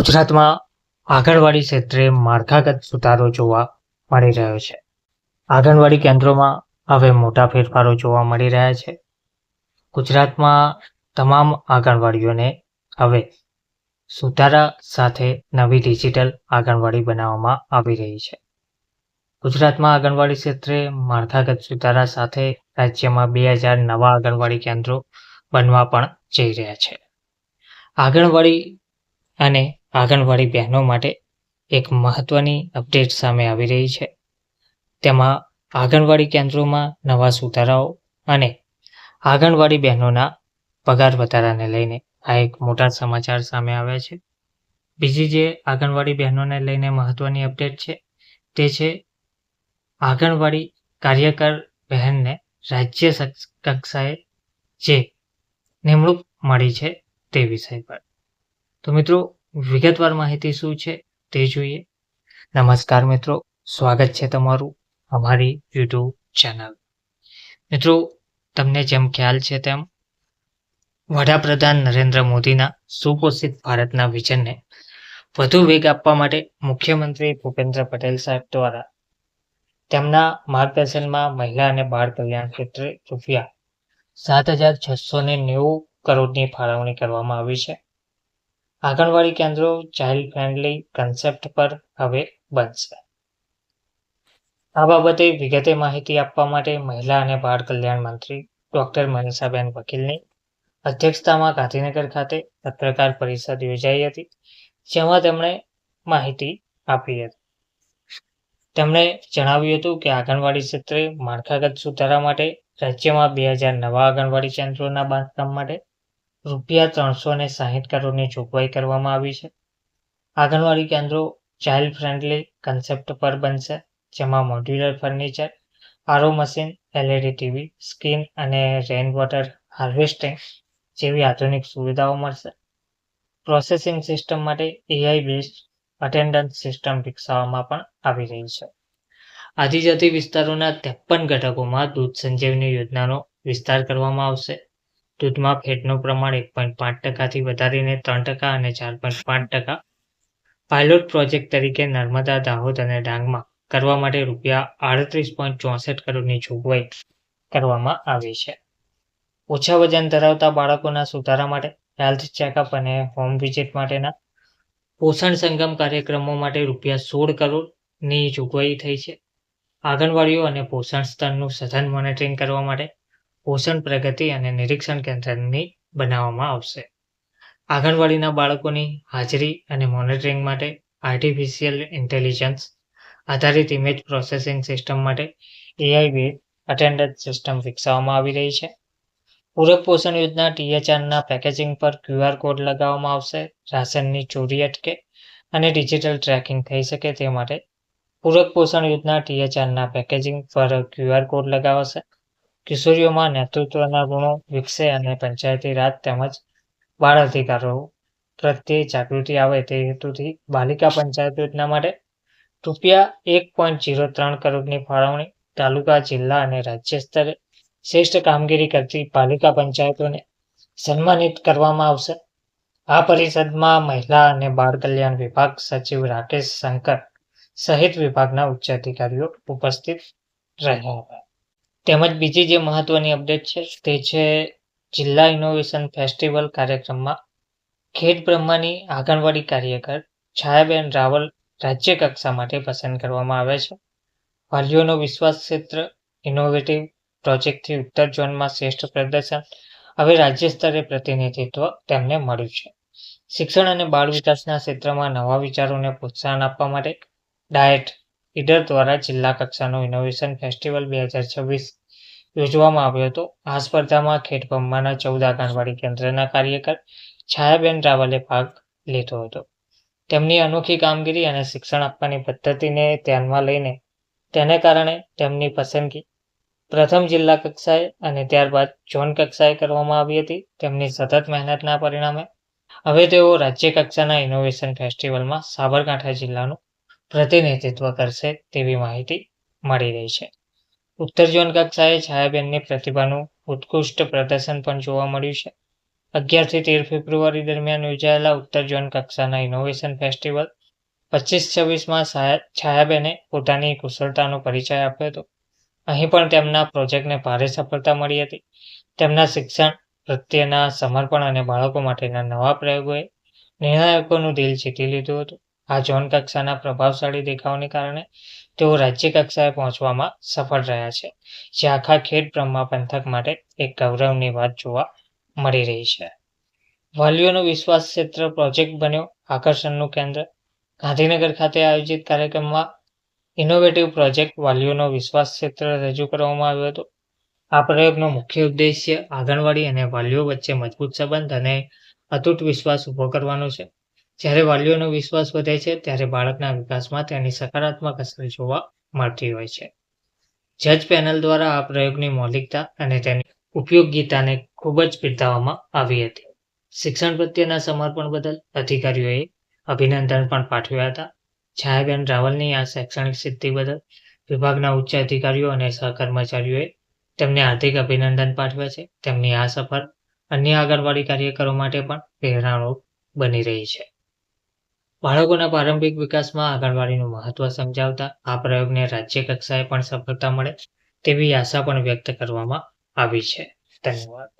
ગુજરાતમાં આંગણવાડી ક્ષેત્રે માળખાગત સુધારો જોવા મળી રહ્યો છે. આંગણવાડી કેન્દ્રોમાં હવે મોટા ફેરફારો જોવા મળી રહ્યા છે. ગુજરાતમાં તમામ આંગણવાડીઓને હવે સુધારા સાથે નવી ડિજિટલ આંગણવાડી બનાવવામાં આવી રહી છે. ગુજરાતમાં આંગણવાડી ક્ષેત્રે માળખાગત સુધારા સાથે રાજ્યમાં 2000 નવા આંગણવાડી કેન્દ્રો બનવા પણ જઈ રહ્યા છે. આંગણવાડી અને આંગણવાડી બહેનો માટે એક મહત્વની અપડેટ સામે આવી રહી છે. તેમાં આંગણવાડી કેન્દ્રોમાં નવા સુધારાઓ અને આંગણવાડી બહેનોના પગાર વધારાને લઈને આ એક મોટા સમાચાર સામે આવ્યા છે. બીજી જે આંગણવાડી બહેનોને લઈને મહત્વની અપડેટ છે તે છે આંગણવાડી કાર્યકર બહેનને રાજ્ય કક્ષાએ જે નિમણૂક મળી છે તે વિષય પર. તો મિત્રો, વિગતવાર માહિતી શું છે તે જોઈએ. નમસ્કાર મિત્રો, સ્વાગત છે તમારું અમારી યુટ્યુબ ચેનલ. મિત્રો, તમને જેમ ખ્યાલ છે તેમ વડાપ્રધાન નરેન્દ્ર મોદીના સુપોષિત ભારતના વિઝનને વધુ વેગ આપવા માટે મુખ્યમંત્રી ભૂપેન્દ્ર પટેલ સાહેબ દ્વારા તેમના માર્ગદર્શનમાં મહિલા અને બાળ કલ્યાણ ક્ષેત્રે રૂપિયા 7,690 કરોડની ફાળવણી કરવામાં આવી છે. આંગણવાડી કેન્દ્રો ચાઇલ્ડ ફ્રેન્ડલી કન્સેપ્ટ પર હવે બનશે. આ બાબતે વિગતે માહિતી આપવા માટે મહિલા અને બાળ કલ્યાણ મંત્રી ડોક્ટર મનીષાબેન વકીલની અધ્યક્ષતામાં ગાંધીનગર ખાતે પત્રકાર પરિષદ યોજાઈ હતી, જેમાં તેમણે માહિતી આપી હતી. તેમણે જણાવ્યું હતું કે આંગણવાડી ક્ષેત્રે માળખાગત સુધારા માટે રાજ્યમાં 2000 નવા આંગણવાડી કેન્દ્રોના બાંધકામ માટે રૂપિયા 360 કરોડની જોગવાઈ કરવામાં આવી છે. આંગણવાડી કેન્દ્રો ચાઇલ્ડ ફ્રેન્ડલી કન્સેપ્ટ પર બનશે, જેમાં modular furniture, RO machine, LED TV, skin અને રેઇન વોટર હાર્વેસ્ટિંગ જેવી આધુનિક સુવિધાઓ મળશે. પ્રોસેસિંગ સિસ્ટમ માટે AI બેઝડ અટેન્ડન્સ સિસ્ટમ વિકસાવવામાં પણ આવી રહી છે. આદિજાતિ વિસ્તારોના 53 ઘટકોમાં દૂધ સંજીવની યોજનાનો વિસ્તાર કરવામાં આવશે. દૂધમાં ફેટનું પ્રમાણ 1.5% વધારીને 3% અને 4.5%. પાયલોટ પ્રોજેક્ટ તરીકે નર્મદા, દાહોદ અને ડાંગમાં કરવા માટે રૂપિયા 38.64 કરોડની જોગવાઈ કરવામાં આવી છે. ઓછા વજન ધરાવતા બાળકોના સુધારા માટે હેલ્થ ચેકઅપ અને હોમ વિઝિટ માટેના પોષણ સંગમ કાર્યક્રમો માટે રૂપિયા 16 કરોડની જોગવાઈ થઈ છે. આંગણવાડીઓ અને પોષણ સ્તરનું સઘન મોનિટરિંગ કરવા માટે પોષણ પ્રગતિ અને નિરીક્ષણ કેન્દ્રની બનાવવામાં આવશે. આંગણવાડીના બાળકોની હાજરી અને મોનિટરિંગ માટે આર્ટિફિશિયલ ઇન્ટેલિજન્સ આધારિત ઇમેજ પ્રોસેસિંગ સિસ્ટમ માટે AI બેઝડ અટેન્ડન્સ સિસ્ટમ વિકસાવવામાં આવી રહી છે. પૂરક પોષણ યોજના THRના પેકેજિંગ પર QR કોડ લગાવવામાં આવશે. રાશનની ચોરી અટકે અને ડિજિટલ ટ્રેકિંગ થઈ શકે તે માટે પૂરક પોષણ યોજના THRના પેકેજિંગ પર QR કોડ લગાવાશે. કિશોરીઓમાં નેતૃત્વના ગુણો વિકસે અને પંચાયતી રાજ તેમજ બાળ અધિકારો પ્રત્યે જાગૃતિ આવે તે હેતુથી બાલિકા પંચાયત યોજના માટે રૂપિયા 1.03 કરોડની ફાળવણી. તાલુકા, જિલ્લા અને રાજ્ય સ્તરે શ્રેષ્ઠ કામગીરી કરતી પાલિકા પંચાયતોને સન્માનિત કરવામાં આવશે. આ પરિષદમાં મહિલા અને બાળ કલ્યાણ વિભાગ સચિવ રાકેશ શંકર સહિત વિભાગના ઉચ્ચ અધિકારીઓ ઉપસ્થિત રહ્યા હતા. તેમજ બીજી જે મહત્વની અપડેટ છે તે છે જિલ્લા ઇનોવેશન ફેસ્ટિવલ કાર્યક્રમમાં ખેડ બ્રહ્માની આંગણવાડી કાર્યકર છાયાબેન રાવલ રાજ્ય કક્ષા માટે પસંદ કરવામાં આવે છે. વાલીઓનો વિશ્વાસ ક્ષેત્ર ઇનોવેટિવ પ્રોજેક્ટથી ઉત્તર ઝોનમાં શ્રેષ્ઠ પ્રદર્શન. હવે રાજ્ય સ્તરે પ્રતિનિધિત્વ તેમને મળ્યું છે. શિક્ષણ અને બાળ વિકાસના ક્ષેત્રમાં નવા વિચારોને પ્રોત્સાહન આપવા માટે ડાયટ ઈડર દ્વારા જિલ્લા કક્ષાનો ઇનોવેશન ફેસ્ટિવલ 2026 યોજવામાં આવ્યો હતો. આ સ્પર્ધામાં ખેડ બ્રહ્માના 14 આંગણવાડી કેન્દ્રના કાર્યકર છાયાબેન રાવલે ભાગ લીધો હતો. તેમની અનોખી કામગીરી અને શિક્ષણ આપવાની પદ્ધતિને ધ્યાનમાં લઈને તેને કારણે તેમની પસંદગી પ્રથમ જિલ્લા કક્ષાએ અને ત્યારબાદ ઝોન કક્ષાએ કરવામાં આવી હતી. તેમની સતત મહેનતના પરિણામે હવે તેઓ રાજ્ય કક્ષાના ઇનોવેશન ફેસ્ટિવલમાં સાબરકાંઠા જિલ્લાનું પ્રતિનિધિત્વ કરશે તેવી માહિતી મળી રહી છે. ઉત્તર ઝોન કક્ષાએ છાયાબેનની પ્રતિભાનું ઉત્કૃષ્ટ પ્રદર્શન પણ જોવા મળ્યું છે 11 થી 13 ફેબ્રુઆરી દરમિયાન યોજાયેલા ઉત્તર ઝોન કક્ષાના ઇનોવેશન ફેસ્ટિવલ 25-26માં છાયાબેને પોતાની કુશળતાનો પરિચય આપ્યો હતો. અહીં પણ તેમના પ્રોજેક્ટને ભારે સફળતા મળી હતી. તેમના શિક્ષણ પ્રત્યેના સમર્પણ અને બાળકો માટેના નવા પ્રયોગોએ નિર્ણાયકોનું દિલ જીતી લીધું હતું. આ ઝોન કક્ષાના પ્રભાવશાળી દેખાવને કારણે તેઓ રાજ્ય કક્ષાએ પહોંચવામાં સફળ રહ્યા છે, જે આખા ખેડ બ્રહ્મા પંથક માટે એક ગૌરવની વાત જોવા મળી રહી છે. વાલીઓનો વિશ્વાસ ક્ષેત્ર પ્રોજેક્ટ બન્યો આકર્ષણનું કેન્દ્ર. ગાંધીનગર ખાતે આયોજિત કાર્યક્રમમાં ઇનોવેટિવ પ્રોજેક્ટ વાલીઓનો વિશ્વાસ ક્ષેત્ર રજૂ કરવામાં આવ્યો હતો. આ પ્રયોગનો મુખ્ય ઉદ્દેશ્ય આંગણવાડી અને વાલીઓ વચ્ચે મજબૂત સંબંધ અને અતૂટ વિશ્વાસ ઊભો કરવાનો છે. જ્યારે વાલીઓનો વિશ્વાસ વધે છે ત્યારે બાળકના વિકાસમાં તેની સકારાત્મક અસર જોવા મળતી હોય છે. જજ પેનલ દ્વારા આ પ્રયોગની મૌલિકતા અને તેની ઉપયોગિતાને ખૂબ જ બિરદાવવામાં આવી હતી. શિક્ષણ પ્રત્યેના સમર્પણ બદલ અધિકારીઓએ અભિનંદન પણ પાઠવ્યા હતા. છાયાબેન રાવલની આ શૈક્ષણિક સિદ્ધિ બદલ વિભાગના ઉચ્ચ અધિકારીઓ અને સહકર્મચારીઓએ તેમને હાર્દિક અભિનંદન પાઠવ્યા છે. તેમની આ સફર અન્ય આંગણવાડી કાર્યકરો માટે પણ પ્રેરણારૂપ બની રહી છે. બાળકોના પ્રારંભિક વિકાસમાં આંગણવાડીનું મહત્વ સમજાવતા આ પ્રયોગને રાજ્ય કક્ષાએ પણ સફળતા મળે તેવી આશા પણ વ્યક્ત કરવામાં આવી છે. ધન્યવાદ.